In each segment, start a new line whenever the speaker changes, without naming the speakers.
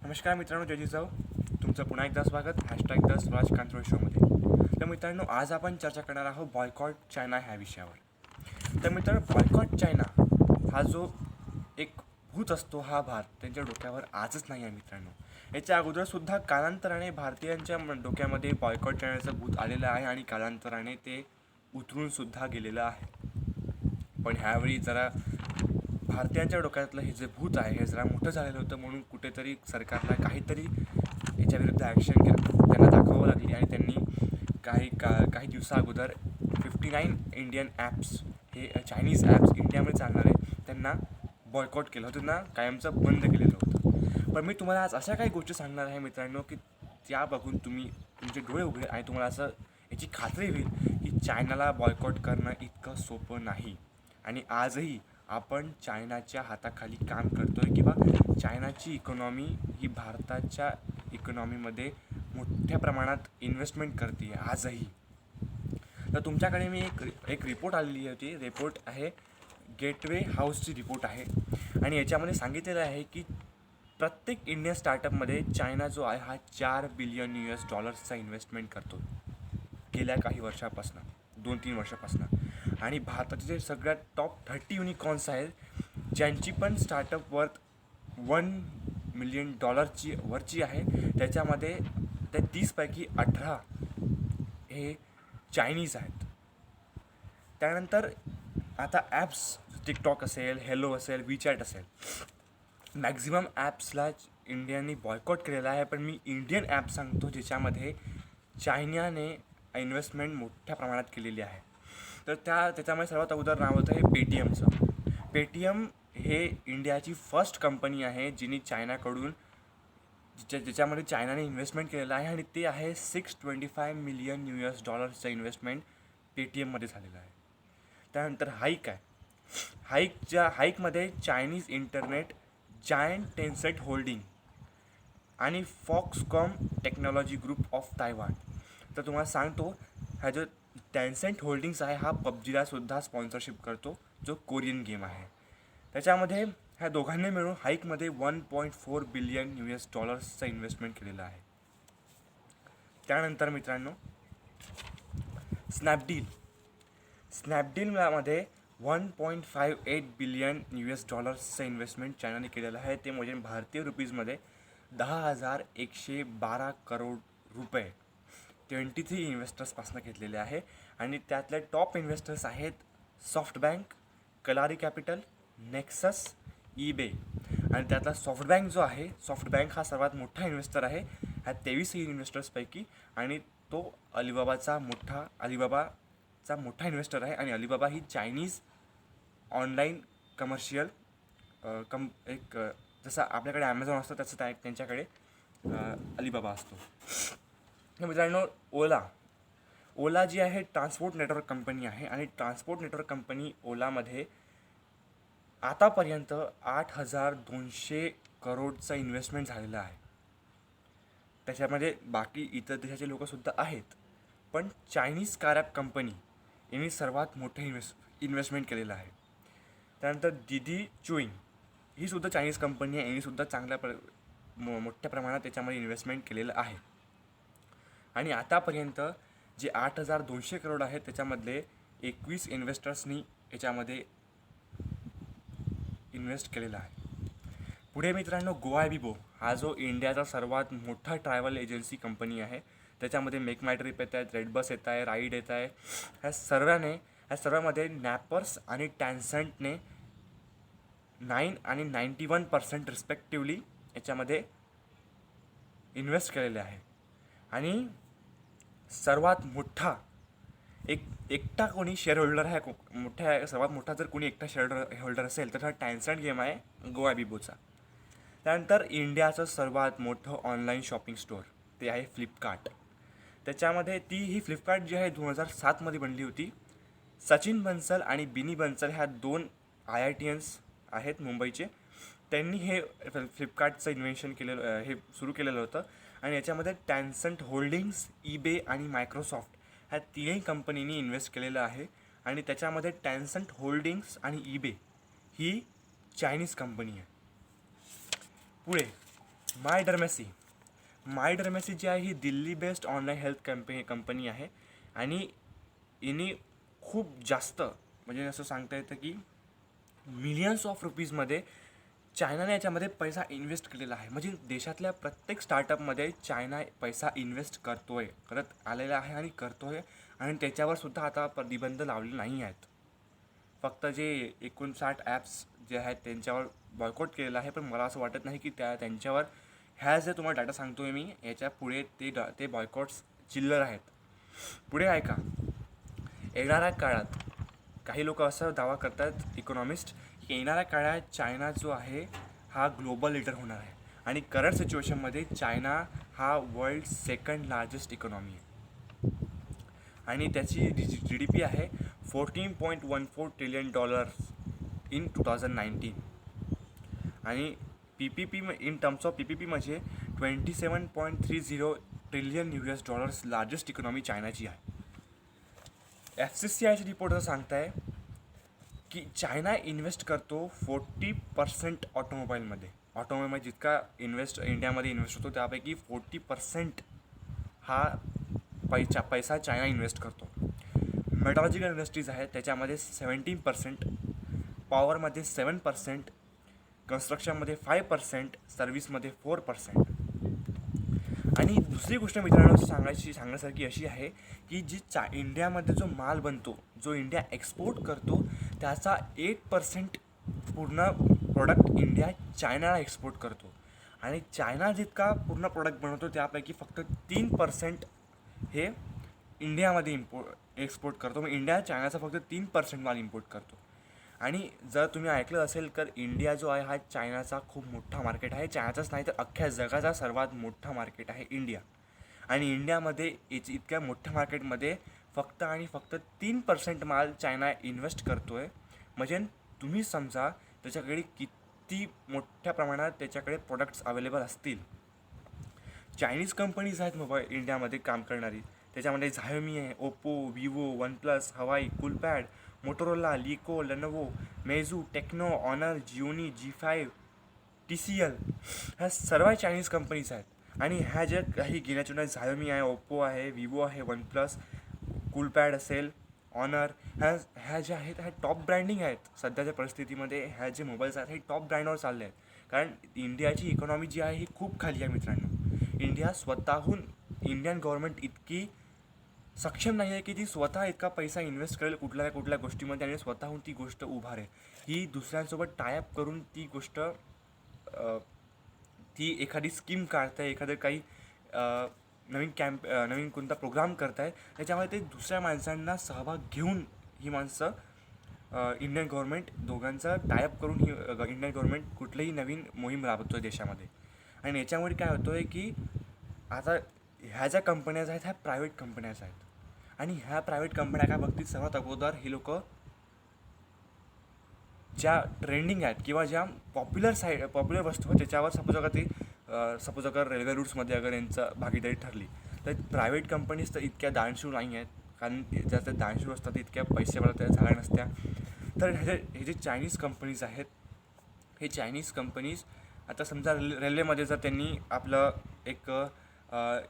नमस्कार मित्रांनो, जय जिजाऊ. तुमचं पुन्हा एकदा स्वागत #द स्वराज कांतरोळ शोमध्ये. तर मित्रांनो, आज आपण चर्चा करणार आहोत बॉयकॉट चायना ह्या विषयावर. तर मित्रांनो, बॉयकॉट चायना हा जो एक भूत असतो, हा त्यांच्या डोक्यावर आजच नाही आहे मित्रांनो. याच्या अगोदरसुद्धा कालांतराने भारतीयांच्या डोक्यामध्ये बॉयकॉट चायनाचं भूत आलेलं आहे आणि कालांतराने ते उतरूनसुद्धा गेलेलं आहे. पण ह्यावेळी जरा भारतीयांच्या डोक्यातलं हे जे भूत आहे हे जरा मोठं झालेलं होतं, म्हणून कुठेतरी सरकारला काहीतरी याच्याविरुद्ध ॲक्शन त्यांना दाखवावं लागली आणि त्यांनी काही दिवसा अगोदर 59 इंडियन ॲप्स, हे चायनीज ॲप्स इंडियामध्ये चालणारे, त्यांना बॉयकॉट केलं होतं, त्यांना कायमचं बंद केलेलं होतं. पण मी तुम्हाला आज अशा काही गोष्टी सांगणार आहे मित्रांनो की त्या बघून तुमचे डोळे उघडेल आणि तुम्हाला असं याची खात्री होईल की चायनाला बॉयकॉट करणं इतकं सोपं नाही. आणि आजही आपण चायनाच्या हाताखाली काम करतो आहे किंवा चायनाची इकॉनॉमी ही भारताच्या इकॉनॉमीमध्ये मोठ्या प्रमाणात इन्व्हेस्टमेंट करते आहे आजही. तर तुमच्याकडे मी एक रिपोर्ट आलेली होती. रिपोर्ट आहे गेटवे हाऊसची रिपोर्ट आहे आणि याच्यामध्ये सांगितलेलं आहे की प्रत्येक इंडियन स्टार्टअपमध्ये चायना जो आहे हा $4 बिलियन इन्व्हेस्टमेंट करतो गेल्या काही वर्षापासून, 2-3 वर्षापासून. आणि भारताचे जे सगळ्यात टॉप 30 युनिकॉर्न्स आहेत, ज्यांची पण स्टार्टअप वर्थ $1 मिलियन वरची आहे, त्याच्यामध्ये त्या 30पैकी 18 हे चायनीज आहेत. त्यानंतर आता ॲप्स, टिकटॉक असेल, हेलो असेल, वीचॅट असेल, मॅक्झिमम ॲप्सला इंडियाने बॉयकॉट केलेला आहे. पण मी इंडियन ॲप सांगतो ज्याच्यामध्ये चायनाने इन्व्हेस्टमेंट मोठ्या प्रमाणात केलेली आहे. तर त्याच्यामध्ये सर्वात अगोदर नाव होतं हे पेटीएमचं. पेटीएम हे इंडियाची फर्स्ट कंपनी आहे जिने चायनाकडून ज्याच्यामध्ये चायनाने इन्व्हेस्टमेंट केलेलं आहे आणि ते आहे $625 मिलियन इन्व्हेस्टमेंट पेटीएममध्ये झालेलं आहे. त्यानंतर हाईक आहे. हाईकमध्ये Chinese internet giant Tencent holding आणि Foxconn technology group of Taiwan. तर तुम्हाला सांगतो, हा जो टेन्सेंट होल्डिंग्स आहे हा पबजीलासुद्धा स्पॉन्सरशिप करतो, जो कोरियन गेम आहे. त्याच्यामध्ये ह्या दोघांनी मिळून हाईकमध्ये $1.4 बिलियन इन्व्हेस्टमेंट केलेलं आहे. त्यानंतर मित्रांनो, स्नॅपडीलमध्ये $1.58 बिलियन इन्व्हेस्टमेंट चायनाने केलेलं आहे. ते म्हणजे भारतीय रुपीजमध्ये 10,112 करोड रुपये 23 इन्व्हेस्टर्सपासून घेतलेले आहे. आणि त्यातले टॉप इन्व्हेस्टर्स आहेत सॉफ्टबँक, कलारी कॅपिटल, नेक्सस, ईबे. आणि त्यातला सॉफ्टबँक हा सर्वात मोठा इन्व्हेस्टर आहे ह्या 23 इन्व्हेस्टर्सपैकी. आणि तो अलिबाबाचा मोठा इन्व्हेस्टर आहे. आणि अलिबाबा ही चायनीज ऑनलाईन कमर्शियल जसं आपल्याकडे ॲमेझॉन असतं तसं त्यांच्याकडे अलिबाबा असतो. मित्रांनो, ओला जी आहे ट्रान्सपोर्ट नेटवर्क कंपनी आहे. आणि ट्रान्सपोर्ट नेटवर्क कंपनी ओलामध्ये आतापर्यंत 8,200 करोडचा इन्व्हेस्टमेंट झालेला आहे. त्याच्यामध्ये बाकी इतर देशाचे लोकंसुद्धा आहेत, पण चायनीज कार ॲप कंपनी यांनी सर्वात मोठं इन्व्हेस्टमेंट केलेलं आहे. त्यानंतर दीदी चुईंग ही सुद्धा चायनीज कंपनी आहे. यांनीसुद्धा मोठ्या प्रमाणात त्याच्यामध्ये इन्व्हेस्टमेंट केलेलं आहे. आणि आतापर्यंत जे 8,200 करोड आहेत त्याच्यामधले 21 इन्व्हेस्टर्सनी याच्यामध्ये इन्व्हेस्ट केलेला आहे. पुढे मित्रांनो, गोआयबिबो हा जो इंडियाचा सर्वात मोठा ट्रॅव्हल एजन्सी कंपनी आहे. त्याच्यामध्ये मेक माय ट्रिप येत आहेत, रेड बस येत आहे, राईड येत आहे. ह्या सर्वांमध्ये नॅपर्स आणि टॅन्संटने 9 आणि 91% रिस्पेक्टिव्हली याच्यामध्ये इन्व्हेस्ट केलेले आहे. आणि सर्वात मोठा एकटा कोणी शेअर होल्डर आहे, सर्वात मोठा जर कोणी एकटा शेअर होल्डर असेल तर हा टॅन्संट गेम आहे गोआयबिबोचा. त्यानंतर इंडियाचं सर्वात मोठं ऑनलाईन शॉपिंग स्टोअर ते आहे फ्लिपकार्ट. त्याच्यामध्ये ही फ्लिपकार्ट जी आहे 2007मध्ये बनली होती. सचिन बन्सल आणि बिनी बन्सल ह्या 2 IITians आहेत मुंबईचे. त्यांनी हे फ्लिपकार्टचं हे सुरू केलेलं होतं. आणि याच्यामध्ये टॅन्संट होल्डिंग्स, ईबे आणि मायक्रोसॉफ्ट ह्या 3 कंपनींनी इन्व्हेस्ट केलेलं आहे. आणि त्याच्यामध्ये टॅन्संट होल्डिंग्स आणि ईबे ही चायनीज कंपनी आहे. पुढे माय डर्मेसी जी आहे ही Delhi based online health company आहे आणि हिने खूप जास्त म्हणजे असं सांगता येतं की मिलियन्स ऑफ रुपीजमध्ये चायनाने याच्यामध्ये पैसा इन्व्हेस्ट केलेला आहे. म्हणजे देशातल्या प्रत्येक स्टार्टअपमध्ये चायना पैसा इन्व्हेस्ट करत आलेला आहे आणि करतोय आणि त्याच्यावर सुद्धा आता प्रतिबंध लावले नाही आहेत. फक्त जे 59 ॲप्स जे आहेत त्यांच्यावर बॉयकॉट केलेलं आहे, पण मला असं वाटत नाही की त्यांच्यावर ह्या जे तुम्हाला डाटा सांगतो आहे मी याच्या पुढे ते बॉयकॉट्स चिल्लर आहेत. पुढे ऐका, येणाऱ्या काळात काही लोक असा दावा करतात इकॉनॉमिस्ट की येणाऱ्या काळात चायना जो आहे हा ग्लोबल लीडर होणार आहे आणि करंट सिच्युएशनमध्ये चायना हा वर्ल्ड सेकंड लार्जेस्ट इकॉनॉमी आहे आणि त्याची GDP आहे $14.14 ट्रिलियन इन 2019 आणि PPP in terms of PPP म्हणजे $27.30 ट्रिलियन लार्जेस्ट इकॉनॉमी चायनाची आहे. FCCIचे रिपोर्ट असं सांगत आहे की चायना इन्व्हेस्ट करतो 40% ऑटोमोबाईलमध्ये जितका इंडियामध्ये इन्व्हेस्ट होतो त्यापैकी 40% हा पैसा चायना इन्व्हेस्ट करतो. मेटॉलॉजिकल इंडस्ट्रीज आहेत त्याच्यामध्ये 17%, पॉवरमध्ये 7%, कन्स्ट्रक्शनमध्ये 5%, सर्व्हिसमध्ये 4%. आणि दुसरी गोष्ट मित्रांनो सांगण्यासारखी अशी आहे की इंडियामध्ये जो माल बनतो, जो इंडिया एक्सपोर्ट करतो त्याचा 8% पूर्ण प्रोडक्ट इंडिया चायनाला एक्सपोर्ट करतो आणि चायना जितका पूर्ण प्रोडक्ट बनवतो त्यापैकी फक्त 3% हे इंडियामध्ये एक्सपोर्ट करतो. मग इंडिया चायनाचा फक्त 3% माल इम्पोर्ट करतो. आणि जर तुम्ही ऐकलं असेल तर इंडिया जो आहे हा चायनाचा खूप मोठा मार्केट आहे. चायनाचाच नाही तर अख्ख्या जगाचा सर्वात मोठा मार्केट आहे इंडिया. आणि इंडियामध्ये इतक्या मोठ्या मार्केटमध्ये फक्त 3% माल चायना इन्व्हेस्ट करतो आहे. म्हणजे तुम्ही समजा त्याच्याकडे किती मोठ्या प्रमाणात त्याच्याकडे प्रोडक्ट्स अवेलेबल असतील. चायनीज कंपनीज आहेत मोबाईल इंडियामध्ये काम करणारी, त्याच्यामध्ये झायोमी आहे, Oppo, Vivo, OnePlus, Huawei, Coolpad, Motorola, LeEco, Lenovo, Meizu, Tecno, Honor, Gionee, G5, TCL ह्या सर्व चायनीज कंपनीज आहेत. आणि ह्या ज्या काही गेल्याच्या झायोमी आहे, ओप्पो आहे, विवो आहे, वनप्लस, कूलपॅड असेल, ऑनर ह्या ज्या आहेत ह्या टॉप ब्रँडिंग आहेत. सध्याच्या परिस्थितीमध्ये ह्या जे मोबाईल्स आहेत हे टॉप ब्रँडवर चालले आहेत. कारण इंडियाची इकॉनॉमी जी आहे ही खूप खाली आहे मित्रांनो. इंडियन गव्हर्नमेंट इतकी सक्षम नाही आहे की ती स्वतः इतका पैसा इन्व्हेस्ट करेल कुठल्या गोष्टीमध्ये आणि स्वतःहून ती गोष्ट उभारेल. ही दुसऱ्यांसोबत टायअप करून ती गोष्ट ती एखादी स्कीम काढताय, एखादं काही नवीन कोणता प्रोग्राम करताय त्याच्यामध्ये ते दुसऱ्या माणसांना सहभाग घेऊन ही माणसं इंडियन गव्हर्नमेंट दोघांचा टायअप करून ही इंडियन गव्हर्नमेंट कुठलीही नवीन मोहीम राबवतो आहे देशामध्ये. आणि याच्यामुळे काय होतं आहे की आता ह्या ज्या कंपन्याज आहेत ह्या प्रायव्हेट कंपन्याज आहेत आणि ह्या प्रायव्हेट कंपन्या काय बघतील सर्वात अगोदर हे लोक ज्या ट्रेंडिंग आहेत किंवा ज्या पॉप्युलर वस्तू आहेत त्याच्यावर सपोज अगर रेल्वे रूट्समध्ये अगर यांचं भागीदारी ठरली तर प्रायव्हेट कंपनीज तर इतक्या दानशूर नाही आहेत. कारण ज्या त्या दानशूर असतात इतक्या पैशावर त्या झाल्या नसत्या. तर हे जे चायनीज कंपनीज आहेत हे चायनीज कंपनीज आता समजा रेल्वेमध्ये जर त्यांनी आपलं एक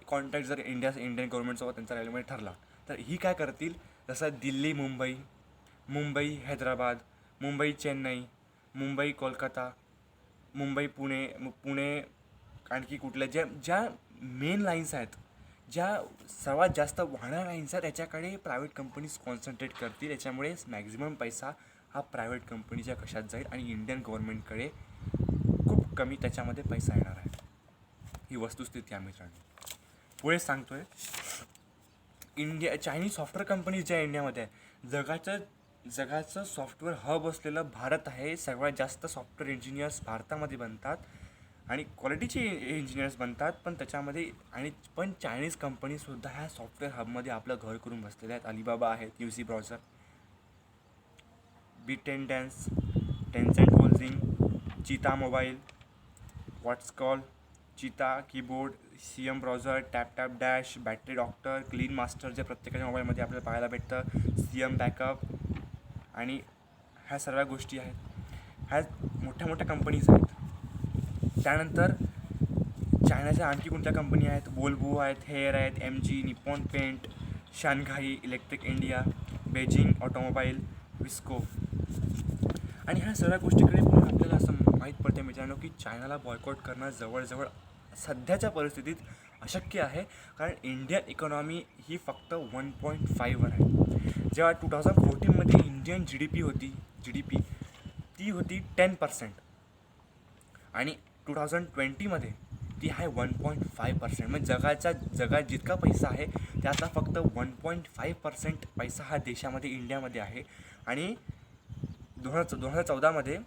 कॉन्ट्रॅक्ट जर इंडियन गव्हर्नमेंटसोबत त्यांचा रेल्वेमध्ये ठरला तर ही काय करतील, जसं दिल्ली मुंबई हैदराबाद, मुंबई चेन्नई, मुंबई कोलकाता, मुंबई पुणे आणखी कुठल्या ज्या मेन लाईन्स आहेत, ज्या सर्वात जास्त वाहणाऱ्या लाईन्स आहेत त्याच्याकडे प्रायव्हेट कंपनीज कॉन्सन्ट्रेट करतील. याच्यामुळे मॅक्झिमम पैसा हा प्रायव्हेट कंपनीच्या कशात जाईल आणि इंडियन गव्हर्नमेंटकडे खूप कमी त्याच्यामध्ये पैसा येणार आहे. ही वस्तुस्थिती आहे मित्रांनो. पुढे सांगतोय चायनीज सॉफ्टवेअर कंपनीज ज्या इंडियामध्ये आहे, जगाचं सॉफ्टवेअर हब असलेलं भारत आहे. सर्वात जास्त सॉफ्टवेअर इंजिनियर्स भारतामध्ये बनतात आणि क्वालिटीचे इंजिनियर्स बनतात. पण चायनीज कंपनीसुद्धा ह्या सॉफ्टवेअर हबमध्ये आपलं घर करून बसलेल्या आहेत. अलिबाबा आहेत, UC browser, BitTenDance, Tencent holding, चीता मोबाईल, व्हॉट्सकॉल, चीता keyboard, CM browser, tap dash, battery doctor, clean master जे प्रत्येकाच्या मोबाईलमध्ये आपल्याला पाहायला भेटतं, CM बॅकअप आणि ह्या सर्व गोष्टी आहेत. ह्या मोठ्या कंपनीज आहेत. त्यानंतर चायनाच्या आणखी कोणत्या कंपनी आहेत? वोल्वो आहेत, हेअर आहेत, MG, Nippon Paint, Shanghai Electric India, Beijing automobile, विस्को. आणि ह्या सगळ्या गोष्टीकडे पण आपल्याला असं माहीत पडते मित्रांनो की चायनाला बॉयकॉट करणं जवळजवळ सध्याच्या परिस्थितीत अशक्य आहे. कारण इंडियन इकॉनॉमी ही फक्त 1.5वर आहे. जेव्हा 2014मध्ये इंडियन जी डी पी ती होती 10%, आणि 2020मध्ये ती आहे 1.5%. म्हणजे जगात जितका पैसा आहे त्यातला फक्त 1.5% पैसा हा देशामध्ये इंडियामध्ये आहे. आणि 2014मध्ये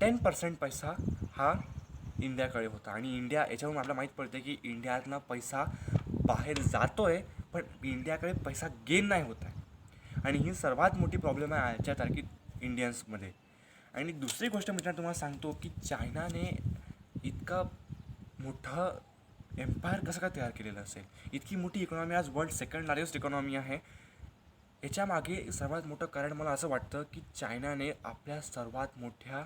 10% पैसा हा इंडियाकडे होता. आणि इंडिया याच्यावरून आपल्याला माहीत पडते की इंडियातला पैसा बाहेर जातो आहे, पण इंडियाकडे पैसा गेन नाही होत आहे. आणि ही सर्वात मोठी प्रॉब्लेम आहे आजच्या तारखेत इंडियन्समध्ये. आणि दुसरी गोष्ट मित्रांनो तुम्हाला सांगतो की चायनाने इतका मोठा एम्पायर कसं काय तयार केलेलं असेल. इतकी मोठी इकॉनॉमी, आज वर्ल्ड सेकंड लार्जेस्ट इकॉनॉमी आहे. याच्यामागे सर्वात मोठं कारण मला असं वाटतं की चायनाने आपल्या सर्वात मोठ्या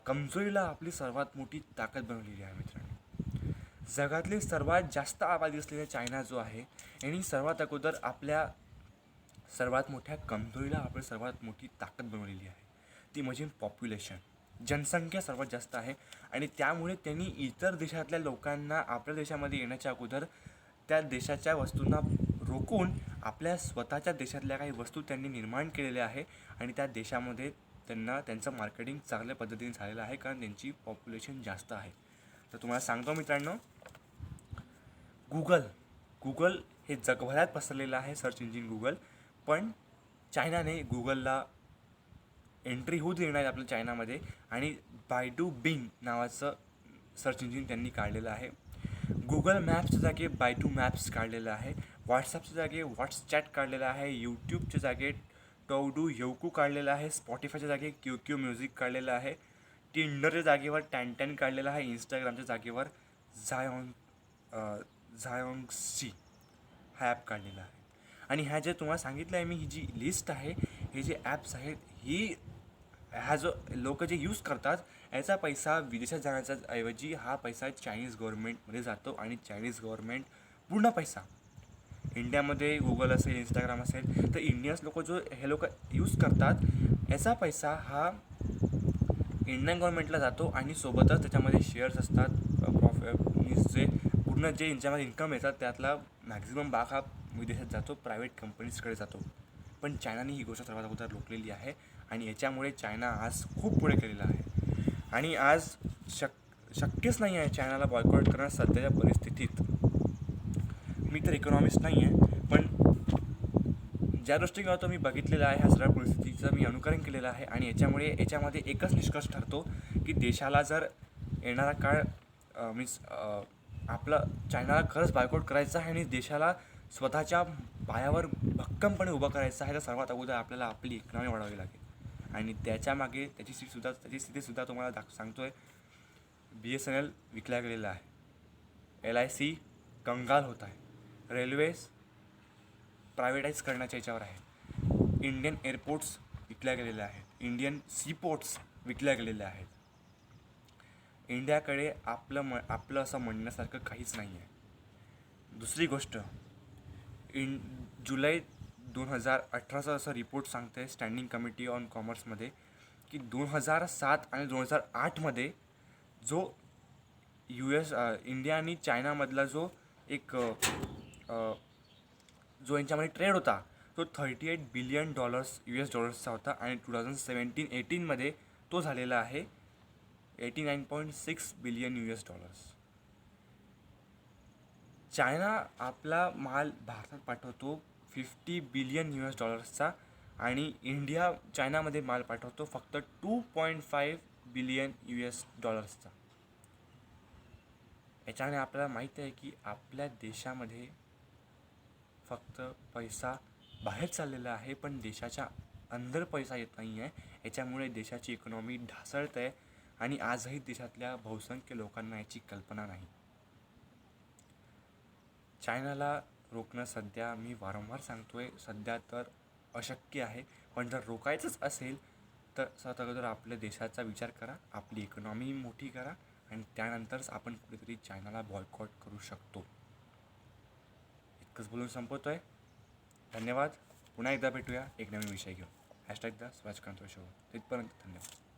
कमजोरीला आपली सर्वात मोठी ताकद बनवलेली आहे मित्रांनो. जगातली सर्वात जास्त आबादी असलेला चायना जो आहे, यांनी सर्वात अगोदर आपल्या सर्वात मोठ्या कमजोरीला आपली सर्वात मोठी ताकद बनवलेली आहे. ती म्हणजे पॉप्युलेशन, जनसंख्या सर्वात जास्त आहे. आणि त्यामुळे त्यांनी इतर देशातल्या लोकांना आपल्या देशामध्ये येण्याच्या अगोदर त्या देशाच्या वस्तूंना रोखून आपल्या स्वतःच्या देशातल्या काही वस्तू त्यांनी निर्माण केलेल्या आहे. आणि त्या देशामध्ये त्यांचं मार्केटिंग चांगल्या पद्धतीने झालेलं आहे, कारण त्यांची पॉप्युलेशन जास्त आहे. तर तुम्हाला सांगतो मित्रांनो, गुगल हे जगभरात पसरलेलं आहे, सर्च इंजिन गुगल. पण चायनाने गुगलला एंट्री होऊ दिली नाही आपल्या चायनामध्ये, आणि बायडू बिंग नावाचं सर्च इंजिन त्यांनी काढलेलं आहे. गुगल मॅप्सच्या जागे बायडू मॅप्स काढलेलं आहे. व्हॉट्सॲपच्या जागे व्हॉट्सचॅट काढलेलं आहे. यूट्यूबच्या जागे टोडू योकू काढलेलं आहे. स्पॉटिफायच्या जागे क्यू म्युझिक काढलेलं आहे. टिंडरच्या जागेवर टॅन काढलेलं आहे. इंस्टाग्रामच्या जागेवर झायोंगसी हा ॲप काढलेला आहे. आणि ह्या जे तुम्हाला सांगितलं आहे मी, ही जी लिस्ट आहे, हे जे ॲप्स आहेत, ह्या जो लोक जे यूज करतात, याचा पैसा विदेशात जाण्याच्या ऐवजी हा पैसा चायनीज गव्हर्नमेंटमध्ये जातो. आणि चायनीज गव्हर्नमेंट पूर्ण पैसा इंडियामध्ये गुगल असेल, इंस्टाग्राम असेल, तर इंडियन्स लोक जो हे लोक यूज करतात, याचा पैसा हा इंडियन गव्हर्नमेंटला जातो. आणि सोबतच त्याच्यामध्ये शेअर्स असतात, जे यांच्यामध्ये इन्कम येतात त्यातला मॅक्झिमम भाग हा विदेशात जातो, प्रायव्हेट कंपनीजकडे जातो. पण चायनाने ही गोष्ट सर्वात अगोदर रोखलेली आहे. आणि याच्यामुळे चायना आज खूप पुढे गेलेला आहे. आणि आज शक्यच नाही आहे चायनाला बॉयकॉट करणं सध्याच्या परिस्थितीत. मी तर इकॉनॉमिस्ट नाही आहे, पण ज्या दृष्टीने मी बघितलेलं आहे, ह्या सगळ्या परिस्थितीचं मी अनुकरण केलेलं आहे. आणि याच्यामध्ये एकच निष्कर्ष ठरतो की देशाला जर येणारा काळ आपलं चायनाला खरंच बॉयकॉट करायचं आहे आणि देशाला स्वतःच्या पायावर भक्कमपणे उभं करायचं आहे, तर सर्वात अगोदर आपल्याला आपली इकॉनॉमी वाढवावी लागेल. आणि त्याच्यामागे त्याची स्थितीसुद्धा तुम्हाला सांगतोय. BSNL विकला गेलेला आहे. LIC कंगाल होत आहे. रेल्वेज प्रायव्हेटाईज करण्याच्या याच्यावर आहे. इंडियन एअरपोर्ट्स विकल्या गेलेल्या आहेत. इंडियन सीपोर्ट्स विकल्या गेलेल्या आहेत. इंडियाकडे आपलं असं म्हणण्यासारखं काहीच नाही आहे. दुसरी गोष्ट, जुलै 2018चा असं रिपोर्ट सांगते स्टँडिंग कमिटी ऑन कॉमर्समध्ये की 2007 आणि 2008मध्ये जो इंडिया आणि चायनामधला जो यांच्यामध्ये ट्रेड होता, तो $38 बिलियन US डॉलर्सचा होता. आणि 2017-18मध्ये तो झालेला आहे $89.6 बिलियन US. चायना आपला माल भारतात पाठवतो $50 बिलियन US, आणि इंडिया चायनामध्ये माल पाठवतो फक्त $2.5 बिलियन US. याच्याने आपल्याला माहीत आहे की आपल्या देशामध्ये फक्त पैसा बाहेर चाललेला आहे, पण देशाच्या अंदर पैसा येत नाही आहे. याच्यामुळे देशाची इकॉनॉमी ढासळत आहे. आणि आजही देशातल्या बहुसंख्य लोकांना याची कल्पना नाही. चायनाला रोखणं सध्या, मी वारंवार सांगतोय, सध्या तर अशक्य आहे. पण जर रोखायचंच असेल तर सर्वात अगोदर आपल्या देशाचा विचार करा, आपली इकॉनॉमी मोठी करा आणि त्यानंतरच आपण कुठेतरी चायनाला बॉयकॉट करू शकतो. इतकंच बोलून संपवतो आहे. धन्यवाद. पुन्हा एकदा भेटूया एक नवीन विषय घेऊन. #The Swaraj control show. तिथपर्यंत धन्यवाद.